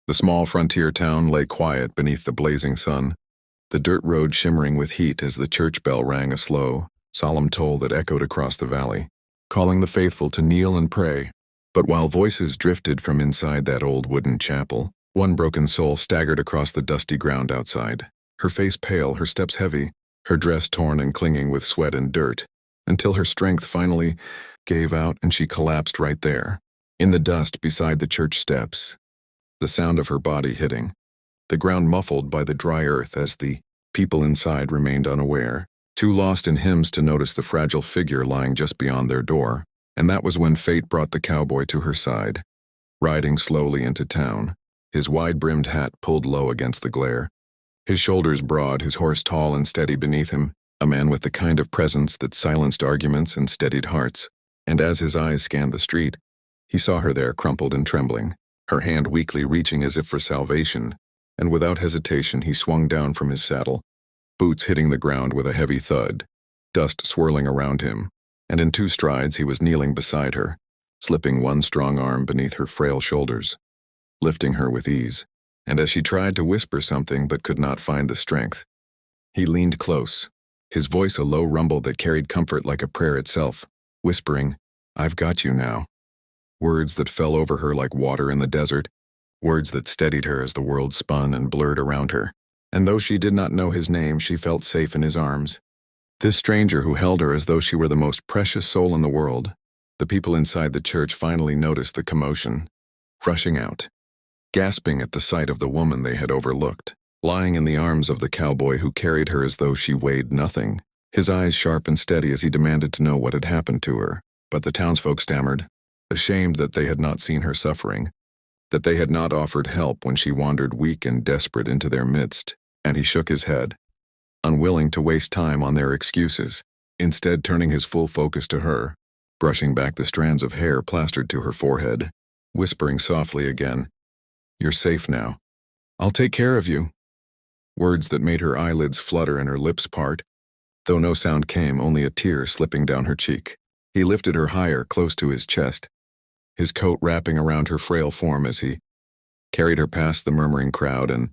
The small frontier town lay quiet beneath the blazing sun, the dirt road shimmering with heat as the church bell rang a slow, solemn toll that echoed across the valley, calling the faithful to kneel and pray. But while voices drifted from inside that old wooden chapel, one broken soul staggered across the dusty ground outside, her face pale, her steps heavy, her dress torn and clinging with sweat and dirt, until her strength finally gave out and she collapsed right there, in the dust beside the church steps, the sound of her body hitting, the ground muffled by the dry earth as the people inside remained unaware, too lost in hymns to notice the fragile figure lying just beyond their door. And that was when fate brought the cowboy to her side, riding slowly into town, his wide-brimmed hat pulled low against the glare, his shoulders broad, his horse tall and steady beneath him, a man with the kind of presence that silenced arguments and steadied hearts. And as his eyes scanned the street, he saw her there crumpled and trembling, her hand weakly reaching as if for salvation, and without hesitation he swung down from his saddle, boots hitting the ground with a heavy thud, dust swirling around him, and in 2 strides he was kneeling beside her, slipping one strong arm beneath her frail shoulders, lifting her with ease. And as she tried to whisper something but could not find the strength, he leaned close, his voice a low rumble that carried comfort like a prayer itself, whispering, "I've got you now." Words that fell over her like water in the desert, words that steadied her as the world spun and blurred around her. And though she did not know his name, she felt safe in his arms. This stranger who held her as though she were the most precious soul in the world. The people inside the church finally noticed the commotion, rushing out, gasping at the sight of the woman they had overlooked, lying in the arms of the cowboy who carried her as though she weighed nothing, his eyes sharp and steady as he demanded to know what had happened to her. But the townsfolk stammered, ashamed that they had not seen her suffering, that they had not offered help when she wandered weak and desperate into their midst, and he shook his head, unwilling to waste time on their excuses, instead turning his full focus to her, brushing back the strands of hair plastered to her forehead, whispering softly again, "You're safe now. I'll take care of you." Words that made her eyelids flutter and her lips part, though no sound came, only a tear slipping down her cheek. He lifted her higher, close to his chest, his coat wrapping around her frail form as he carried her past the murmuring crowd and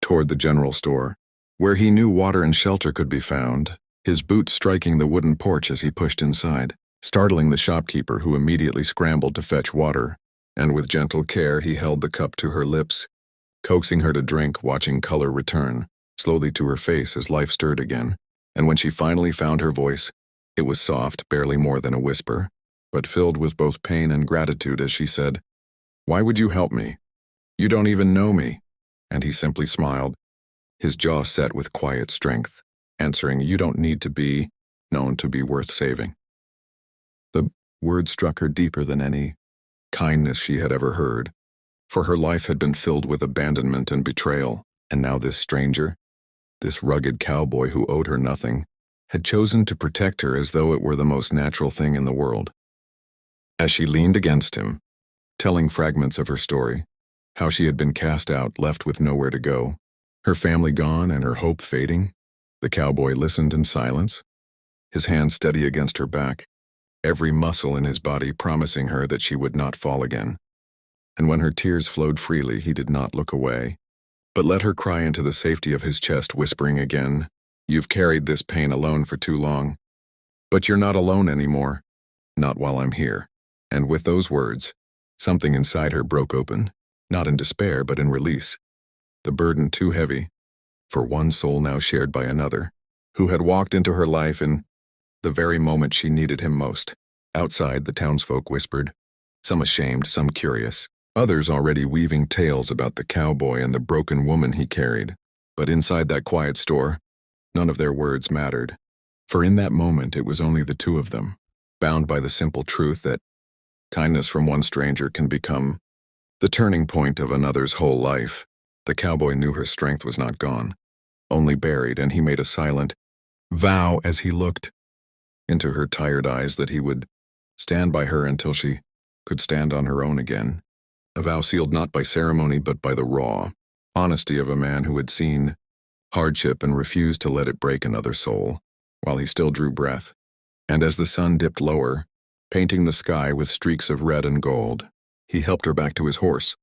toward the general store, where he knew water and shelter could be found, his boots striking the wooden porch as he pushed inside, startling the shopkeeper who immediately scrambled to fetch water, and with gentle care he held the cup to her lips, coaxing her to drink, watching color return slowly to her face as life stirred again. And when she finally found her voice, it was soft, barely more than a whisper, but filled with both pain and gratitude as she said, "Why would you help me? You don't even know me." And he simply smiled, his jaw set with quiet strength, answering, "You don't need to be known to be worth saving." The word struck her deeper than any kindness she had ever heard, for her life had been filled with abandonment and betrayal, and now this stranger, this rugged cowboy who owed her nothing, had chosen to protect her as though it were the most natural thing in the world. As she leaned against him, telling fragments of her story, how she had been cast out, left with nowhere to go, her family gone and her hope fading, the cowboy listened in silence, his hand steady against her back, every muscle in his body promising her that she would not fall again. And when her tears flowed freely, he did not look away, but let her cry into the safety of his chest, whispering again, "You've carried this pain alone for too long, but you're not alone anymore, not while I'm here." And with those words, something inside her broke open, not in despair but in release, the burden too heavy for one soul now shared by another, who had walked into her life in the very moment she needed him most. Outside, the townsfolk whispered, some ashamed, some curious, others already weaving tales about the cowboy and the broken woman he carried. But inside that quiet store, none of their words mattered, for in that moment it was only the two of them, bound by the simple truth that kindness from one stranger can become the turning point of another's whole life. The cowboy knew her strength was not gone, only buried, and he made a silent vow as he looked into her tired eyes that he would stand by her until she could stand on her own again. A vow sealed not by ceremony but by the raw honesty of a man who had seen hardship and refused to let it break another soul, while he still drew breath. And as the sun dipped lower, painting the sky with streaks of red and gold, he helped her back to his horse,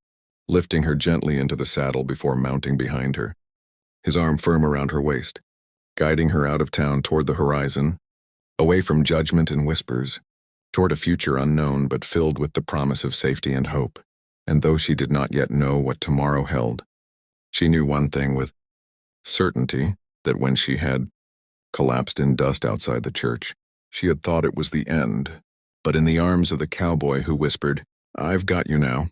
lifting her gently into the saddle before mounting behind her, his arm firm around her waist, guiding her out of town toward the horizon, away from judgment and whispers, toward a future unknown but filled with the promise of safety and hope. And though she did not yet know what tomorrow held, she knew one thing with certainty, that when she had collapsed in dust outside the church, she had thought it was the end. But in the arms of the cowboy who whispered, "I've got you now,"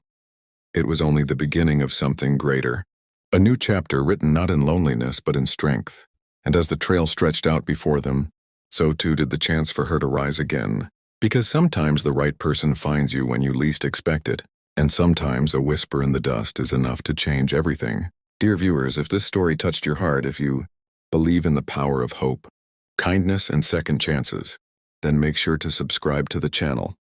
it was only the beginning of something greater. A new chapter written not in loneliness but in strength. And as the trail stretched out before them, so too did the chance for her to rise again. Because sometimes the right person finds you when you least expect it, and sometimes a whisper in the dust is enough to change everything. Dear viewers, if this story touched your heart, if you believe in the power of hope, kindness, and second chances, then make sure to subscribe to the channel,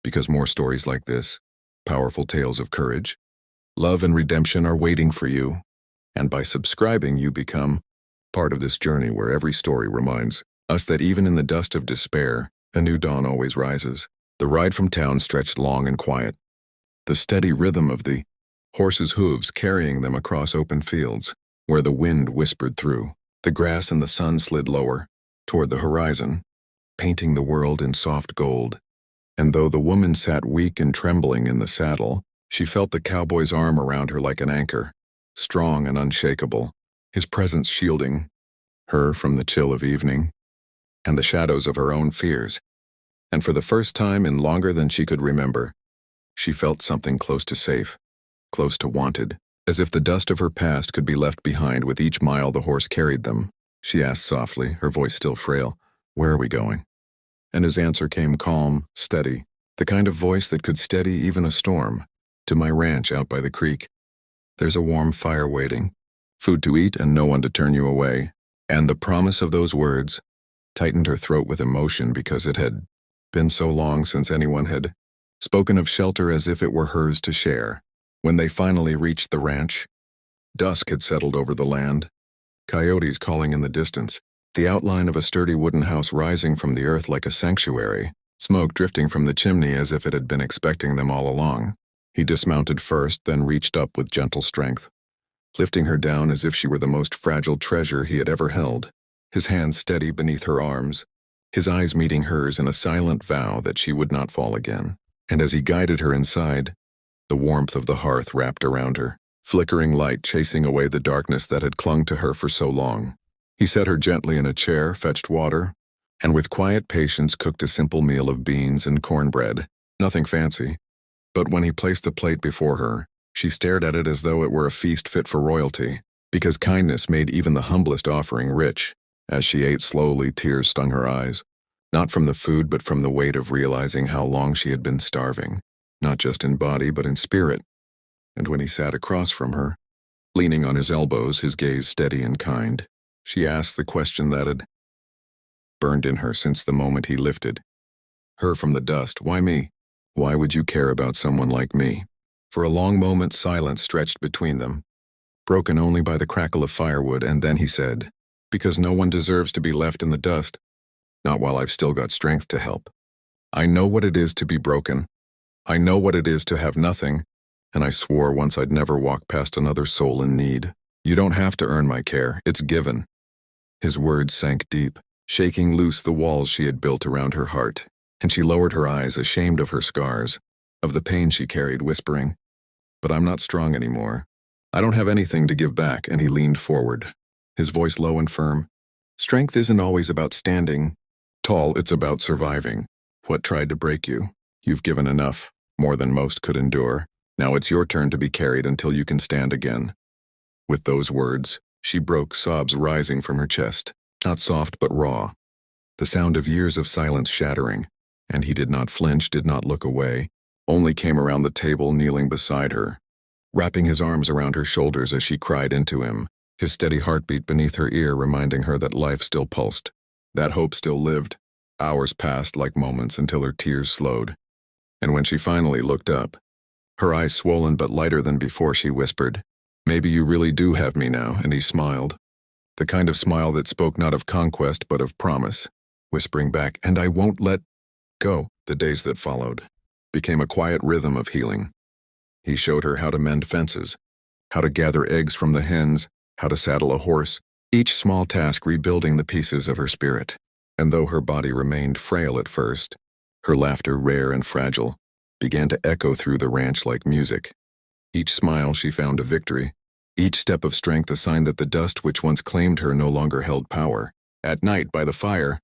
because more stories like this, powerful tales of courage, love, and redemption are waiting for you. And by subscribing, you become part of this journey where every story reminds us that even in the dust of despair, a new dawn always rises. The ride from town stretched long and quiet, the steady rhythm of the horses' hooves carrying them across open fields, where the wind whispered through. The grass and the sun slid lower, toward the horizon, painting the world in soft gold. And though the woman sat weak and trembling in the saddle, she felt the cowboy's arm around her like an anchor, strong and unshakable, his presence shielding her from the chill of evening and the shadows of her own fears. And for the first time in longer than she could remember, she felt something close to safe, close to wanted, as if the dust of her past could be left behind with each mile the horse carried them. She asked softly, her voice still frail, "Where are we going?" And his answer came calm, steady, the kind of voice that could steady even a storm. "To my ranch out by the creek. There's a warm fire waiting, food to eat, and no one to turn you away." And the promise of those words tightened her throat with emotion, because it had been so long since anyone had spoken of shelter as if it were hers to share. When they finally reached the ranch, dusk had settled over the land, coyotes calling in the distance, the outline of a sturdy wooden house rising from the earth like a sanctuary, smoke drifting from the chimney as if it had been expecting them all along. He dismounted first, then reached up with gentle strength, lifting her down as if she were the most fragile treasure he had ever held, his hands steady beneath her arms, his eyes meeting hers in a silent vow that she would not fall again. And as he guided her inside, the warmth of the hearth wrapped around her, flickering light chasing away the darkness that had clung to her for so long. He set her gently in a chair, fetched water, and with quiet patience cooked a simple meal of beans and cornbread, nothing fancy. But when he placed the plate before her, she stared at it as though it were a feast fit for royalty, because kindness made even the humblest offering rich. As she ate slowly, tears stung her eyes, not from the food but from the weight of realizing how long she had been starving, not just in body but in spirit. And when he sat across from her, leaning on his elbows, his gaze steady and kind, she asked the question that had burned in her since the moment he lifted her from the dust. "Why me? Why would you care about someone like me?" For a long moment silence stretched between them, broken only by the crackle of firewood, and then he said, "Because no one deserves to be left in the dust, not while I've still got strength to help. I know what it is to be broken. I know what it is to have nothing, and I swore once I'd never walk past another soul in need. You don't have to earn my care, it's given." His words sank deep, shaking loose the walls she had built around her heart, and she lowered her eyes, ashamed of her scars, of the pain she carried, whispering, "But I'm not strong anymore. I don't have anything to give back." And he leaned forward, his voice low and firm. "Strength isn't always about standing tall, it's about surviving what tried to break you. You've given enough, more than most could endure. Now it's your turn to be carried until you can stand again." With those words, she broke, sobs rising from her chest, not soft but raw, the sound of years of silence shattering, and he did not flinch, did not look away, only came around the table, kneeling beside her, wrapping his arms around her shoulders as she cried into him, his steady heartbeat beneath her ear reminding her that life still pulsed, that hope still lived. Hours passed like moments until her tears slowed, and when she finally looked up, her eyes swollen but lighter than before, she whispered, "Maybe you really do have me now." And he smiled, the kind of smile that spoke not of conquest but of promise, whispering back, "And I won't let go." The days that followed became a quiet rhythm of healing, He showed her how to mend fences, how to gather eggs from the hens, how to saddle a horse, each small task rebuilding the pieces of her spirit. And though her body remained frail at first, her laughter, rare and fragile, began to echo through the ranch like music. Each smile she found a victory, each step of strength a sign that the dust which once claimed her no longer held power. At night, by the fire,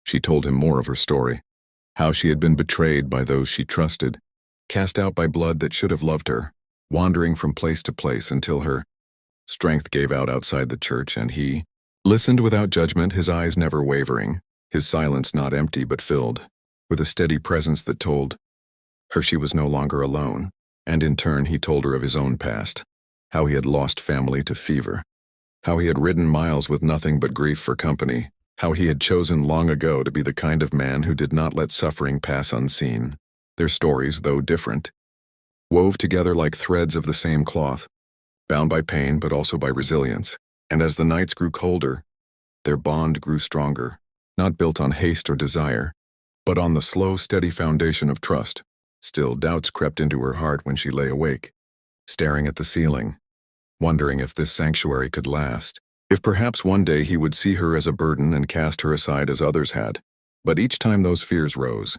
she told him more of her story, how she had been betrayed by those she trusted, cast out by blood that should have loved her, wandering from place to place until her strength gave out outside the church, and he listened without judgment, his eyes never wavering, his silence not empty but filled with a steady presence that told her she was no longer alone. And in turn he told her of his own past, how he had lost family to fever, how he had ridden miles with nothing but grief for company, how he had chosen long ago to be the kind of man who did not let suffering pass unseen. Their stories, though different, wove together like threads of the same cloth, bound by pain but also by resilience. And as the nights grew colder, their bond grew stronger, not built on haste or desire, but on the slow, steady foundation of trust. Still, doubts crept into her heart when she lay awake, staring at the ceiling, wondering if this sanctuary could last, if perhaps one day he would see her as a burden and cast her aside as others had. But each time those fears rose,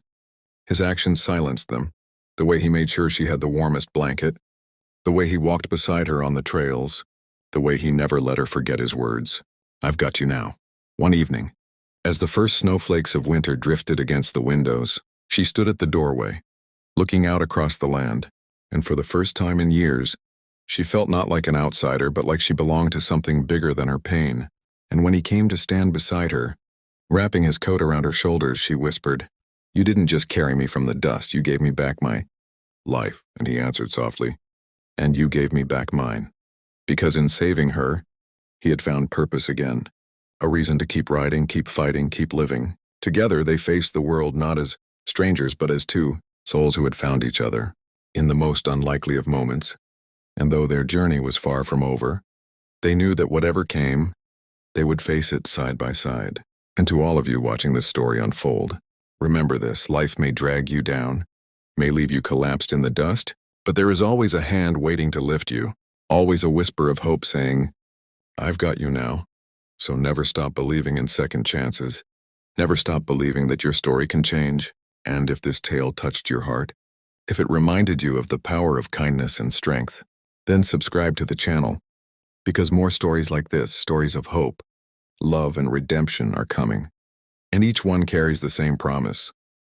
his actions silenced them. The way he made sure she had the warmest blanket, the way he walked beside her on the trails, the way he never let her forget his words. "I've got you now." One evening, as the first snowflakes of winter drifted against the windows, she stood at the doorway, looking out across the land, and for the first time in years, she felt not like an outsider but like she belonged to something bigger than her pain. And when he came to stand beside her, wrapping his coat around her shoulders, she whispered, "You didn't just carry me from the dust, you gave me back my life." And he answered softly, "And you gave me back mine." Because in saving her, he had found purpose again, a reason to keep riding, keep fighting, keep living. Together they faced the world not as strangers but as two souls who had found each other in the most unlikely of moments. And though their journey was far from over, they knew that whatever came, they would face it side by side. And to all of you watching this story unfold, remember this: life may drag you down, may leave you collapsed in the dust, but there is always a hand waiting to lift you, always a whisper of hope saying, "I've got you now." So never stop believing in second chances. Never stop believing that your story can change. And if this tale touched your heart, if it reminded you of the power of kindness and strength, then subscribe to the channel, because more stories like this, stories of hope, love, and redemption are coming. And each one carries the same promise,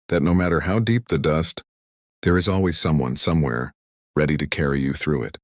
that no matter how deep the dust, there is always someone somewhere ready to carry you through it.